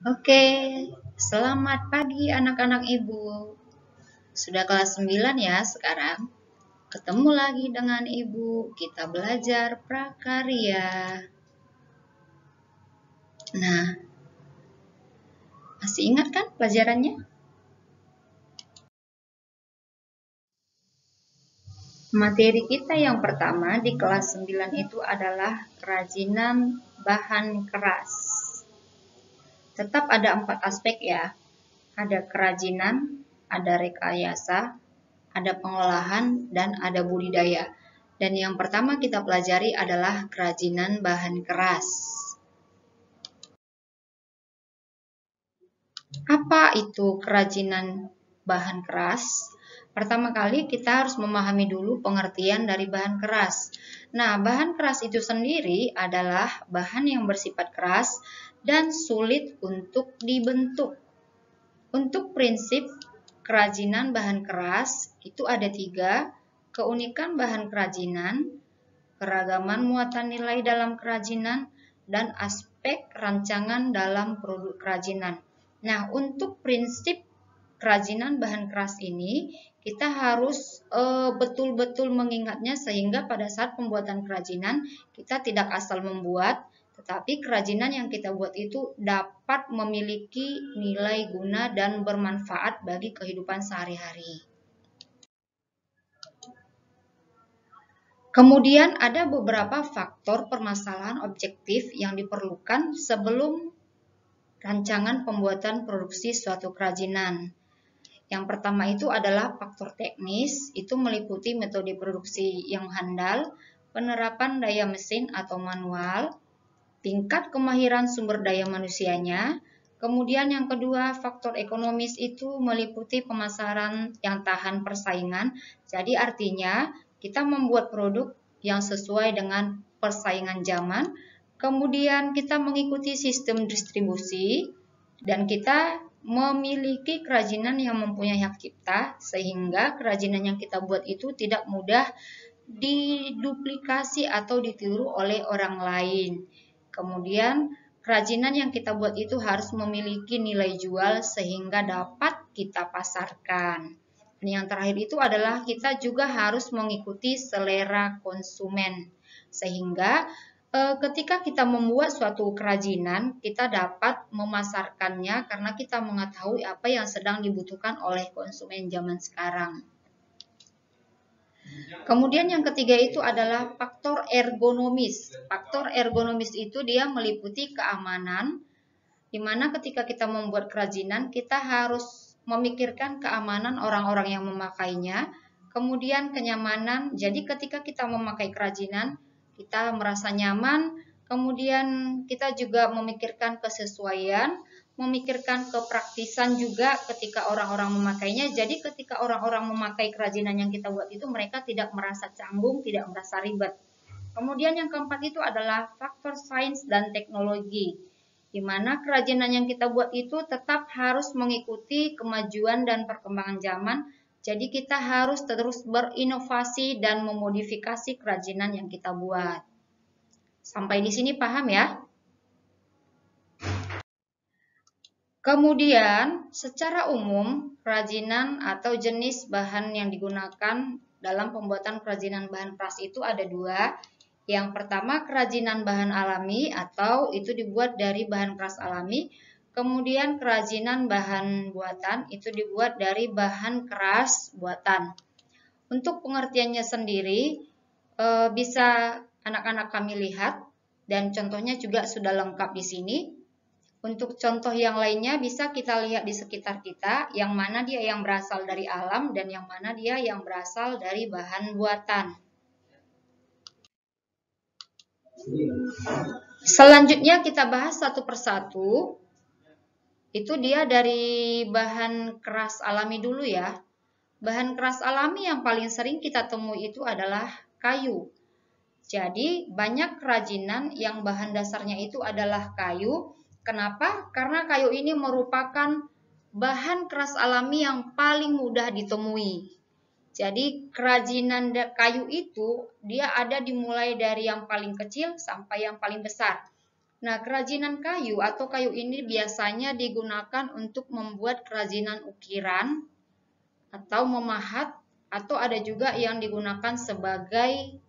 Oke, selamat pagi anak-anak ibu. Sudah kelas 9 ya sekarang. Ketemu lagi dengan ibu, kita belajar prakarya. Nah, masih ingat kan pelajarannya? Materi kita yang pertama di kelas 9 itu adalah kerajinan bahan keras. Tetap ada 4 aspek ya. Ada kerajinan, ada rekayasa, ada pengolahan, dan ada budidaya. Dan yang pertama kita pelajari adalah kerajinan bahan keras. Apa itu kerajinan bahan keras? Pertama kali kita harus memahami dulu pengertian dari bahan keras. Nah, bahan keras itu sendiri adalah bahan yang bersifat keras dan sulit untuk dibentuk. Untuk prinsip kerajinan bahan keras itu ada 3, keunikan bahan kerajinan, keragaman muatan nilai dalam kerajinan, dan aspek rancangan dalam produk kerajinan. Nah, untuk prinsip kerajinan bahan keras ini, kita harus betul-betul mengingatnya sehingga pada saat pembuatan kerajinan, kita tidak asal membuat, tetapi kerajinan yang kita buat itu dapat memiliki nilai guna dan bermanfaat bagi kehidupan sehari-hari. Kemudian ada beberapa faktor permasalahan objektif yang diperlukan sebelum rancangan pembuatan produksi suatu kerajinan. Yang pertama itu adalah faktor teknis, itu meliputi metode produksi yang handal, penerapan daya mesin atau manual, tingkat kemahiran sumber daya manusianya. Kemudian yang kedua, faktor ekonomis itu meliputi pemasaran yang tahan persaingan. Jadi artinya kita membuat produk yang sesuai dengan persaingan zaman. Kemudian kita mengikuti sistem distribusi dan kita memiliki kerajinan yang mempunyai hak cipta sehingga kerajinan yang kita buat itu tidak mudah diduplikasi atau ditiru oleh orang lain. Kemudian kerajinan yang kita buat itu harus memiliki nilai jual sehingga dapat kita pasarkan. Dan yang terakhir itu adalah kita juga harus mengikuti selera konsumen. Sehingga ketika kita membuat suatu kerajinan, kita dapat memasarkannya karena kita mengetahui apa yang sedang dibutuhkan oleh konsumen zaman sekarang. Kemudian yang ketiga itu adalah faktor ergonomis. Faktor ergonomis itu dia meliputi keamanan, di mana ketika kita membuat kerajinan, kita harus memikirkan keamanan orang-orang yang memakainya, kemudian kenyamanan. Jadi ketika kita memakai kerajinan, kita merasa nyaman, kemudian kita juga memikirkan kesesuaian, memikirkan kepraktisan juga ketika orang-orang memakainya. Jadi ketika orang-orang memakai kerajinan yang kita buat itu, mereka tidak merasa canggung, tidak merasa ribet. Kemudian yang keempat itu adalah faktor sains dan teknologi, di mana kerajinan yang kita buat itu tetap harus mengikuti kemajuan dan perkembangan zaman. Jadi kita harus terus berinovasi dan memodifikasi kerajinan yang kita buat. Sampai di sini paham ya? Kemudian, secara umum, kerajinan atau jenis bahan yang digunakan dalam pembuatan kerajinan bahan keras itu ada 2. Yang pertama, kerajinan bahan alami atau itu dibuat dari bahan keras alami. Kemudian, kerajinan bahan buatan itu dibuat dari bahan keras buatan. Untuk pengertiannya sendiri, bisa anak-anak kami lihat dan contohnya juga sudah lengkap di sini. Untuk contoh yang lainnya bisa kita lihat di sekitar kita, yang mana dia yang berasal dari alam dan yang mana dia yang berasal dari bahan buatan. Selanjutnya kita bahas satu persatu. Itu dia dari bahan keras alami dulu ya. Bahan keras alami yang paling sering kita temui itu adalah kayu. Jadi banyak kerajinan yang bahan dasarnya itu adalah kayu. Kenapa? Karena kayu ini merupakan bahan keras alami yang paling mudah ditemui. Jadi kerajinan kayu itu dia ada dimulai dari yang paling kecil sampai yang paling besar. Nah, kerajinan kayu atau kayu ini biasanya digunakan untuk membuat kerajinan ukiran atau memahat, atau ada juga yang digunakan sebagai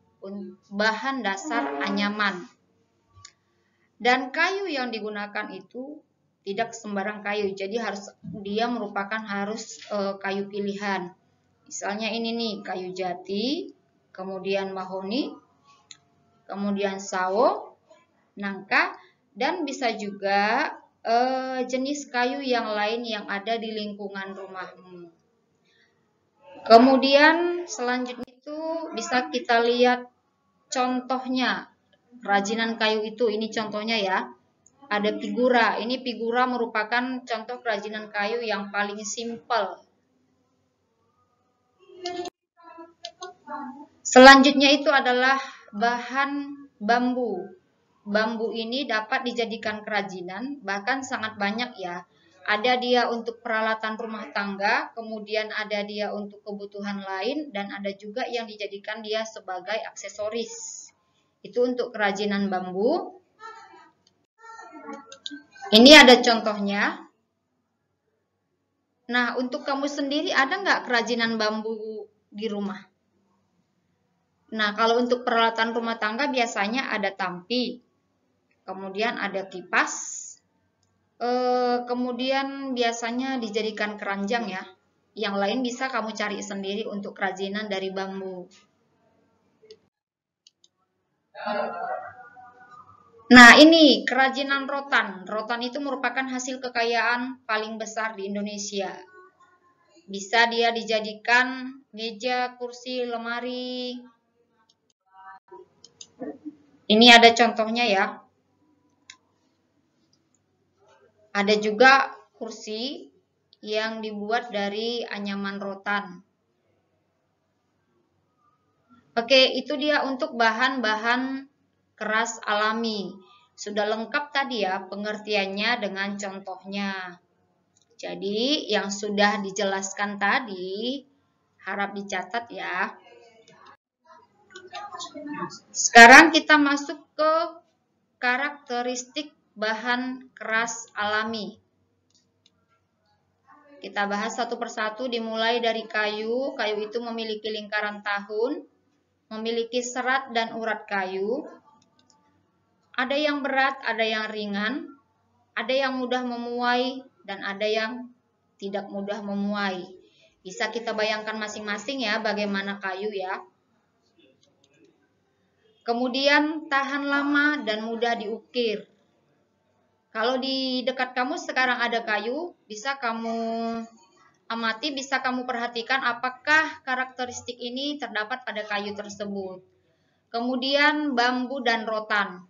bahan dasar anyaman. Dan kayu yang digunakan itu tidak sembarang kayu, jadi dia merupakan kayu pilihan. Misalnya ini nih, kayu jati, kemudian mahoni, kemudian sawo, nangka, dan bisa juga jenis kayu yang lain yang ada di lingkungan rumahmu. Kemudian selanjutnya itu bisa kita lihat contohnya kerajinan kayu itu. Ini contohnya ya. Ada figura. Ini figura merupakan contoh kerajinan kayu yang paling simpel. Selanjutnya itu adalah bahan bambu. Bambu ini dapat dijadikan kerajinan, bahkan sangat banyak ya. Ada dia untuk peralatan rumah tangga, kemudian ada dia untuk kebutuhan lain, dan ada juga yang dijadikan dia sebagai aksesoris. Itu untuk kerajinan bambu. Ini ada contohnya. Nah, untuk kamu sendiri ada nggak kerajinan bambu di rumah? Nah, kalau untuk peralatan rumah tangga biasanya ada tampi, kemudian ada kipas, kemudian biasanya dijadikan keranjang ya. Yang lain bisa kamu cari sendiri untuk kerajinan dari bambu. Nah, ini kerajinan rotan. Rotan itu merupakan hasil kekayaan paling besar di Indonesia. Bisa dia dijadikan meja, kursi, lemari. Ini ada contohnya ya. Ada juga kursi yang dibuat dari anyaman rotan. Oke, itu dia untuk bahan-bahan keras alami. Sudah lengkap tadi ya pengertiannya dengan contohnya. Jadi yang sudah dijelaskan tadi harap dicatat ya. Sekarang kita masuk ke karakteristik bahan keras alami. Kita bahas satu persatu dimulai dari kayu. Kayu itu memiliki lingkaran tahun, memiliki serat dan urat kayu. Ada yang berat, ada yang ringan, ada yang mudah memuai, dan ada yang tidak mudah memuai. Bisa kita bayangkan masing-masing ya bagaimana kayu ya. Kemudian tahan lama dan mudah diukir. Kalau di dekat kamu sekarang ada kayu, bisa kamu amati, bisa kamu perhatikan apakah karakteristik ini terdapat pada kayu tersebut. Kemudian bambu dan rotan.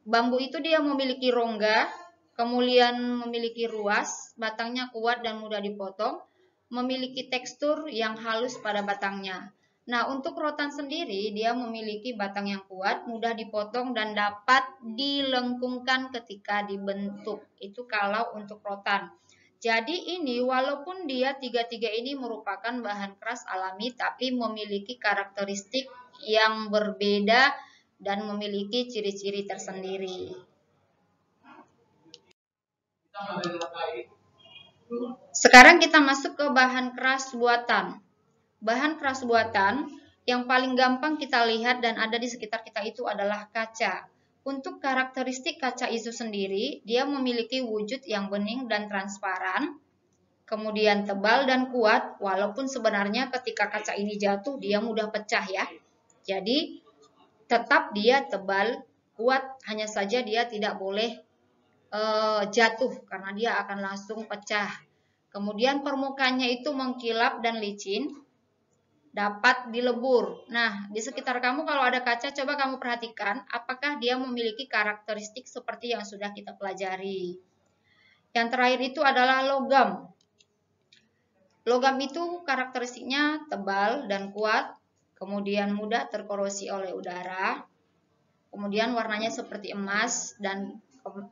Bambu itu dia memiliki rongga, kemudian memiliki ruas, batangnya kuat dan mudah dipotong, memiliki tekstur yang halus pada batangnya. Nah, untuk rotan sendiri, dia memiliki batang yang kuat, mudah dipotong, dan dapat dilengkungkan ketika dibentuk. Itu kalau untuk rotan. Jadi ini, walaupun dia tiga-tiga ini merupakan bahan keras alami, tapi memiliki karakteristik yang berbeda dan memiliki ciri-ciri tersendiri. Sekarang kita masuk ke bahan keras buatan. Bahan keras buatan yang paling gampang kita lihat dan ada di sekitar kita itu adalah kaca. Untuk karakteristik kaca itu sendiri, dia memiliki wujud yang bening dan transparan, kemudian tebal dan kuat, walaupun sebenarnya ketika kaca ini jatuh, dia mudah pecah ya. Jadi, tetap dia tebal, kuat, hanya saja dia tidak boleh jatuh karena dia akan langsung pecah. Kemudian permukaannya itu mengkilap dan licin, dapat dilebur. Nah, di sekitar kamu kalau ada kaca, coba kamu perhatikan apakah dia memiliki karakteristik seperti yang sudah kita pelajari. Yang terakhir itu adalah logam. Logam itu karakteristiknya tebal dan kuat, kemudian mudah terkorosi oleh udara, kemudian warnanya seperti emas dan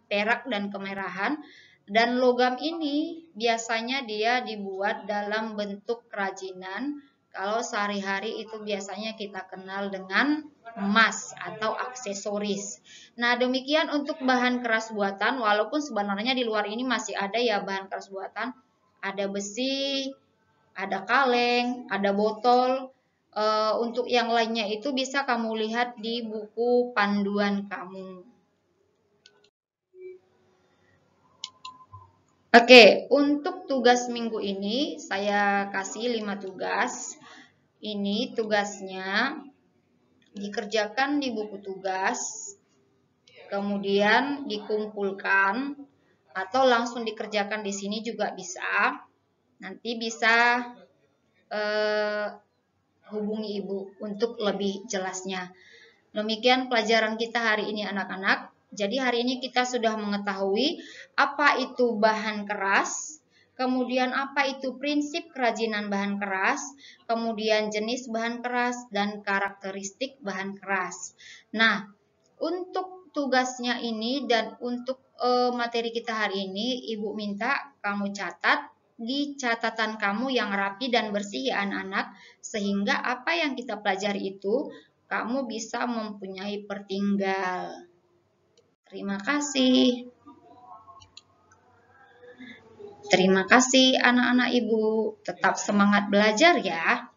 perak dan kemerahan. Dan logam ini biasanya dia dibuat dalam bentuk kerajinan, Kalau sehari-hari itu biasanya kita kenal dengan emas atau aksesoris. Nah, demikian untuk bahan keras buatan, walaupun sebenarnya di luar ini masih ada ya bahan keras buatan. Ada besi, ada kaleng, ada botol. Untuk yang lainnya itu bisa kamu lihat di buku panduan kamu. Oke, untuk tugas minggu ini saya kasih 5 tugas. Ini tugasnya dikerjakan di buku tugas, kemudian dikumpulkan atau langsung dikerjakan di sini juga bisa. Nanti bisa hubungi ibu untuk lebih jelasnya. Demikian pelajaran kita hari ini anak-anak. Jadi hari ini kita sudah mengetahui apa itu bahan keras, kemudian apa itu prinsip kerajinan bahan keras, kemudian jenis bahan keras, dan karakteristik bahan keras. Nah, untuk tugasnya ini dan untuk materi kita hari ini, Ibu minta kamu catat di catatan kamu yang rapi dan bersih ya anak-anak, sehingga apa yang kita pelajari itu kamu bisa mempunyai pertinggal. Terima kasih. Terima kasih anak-anak ibu. Tetap semangat belajar ya.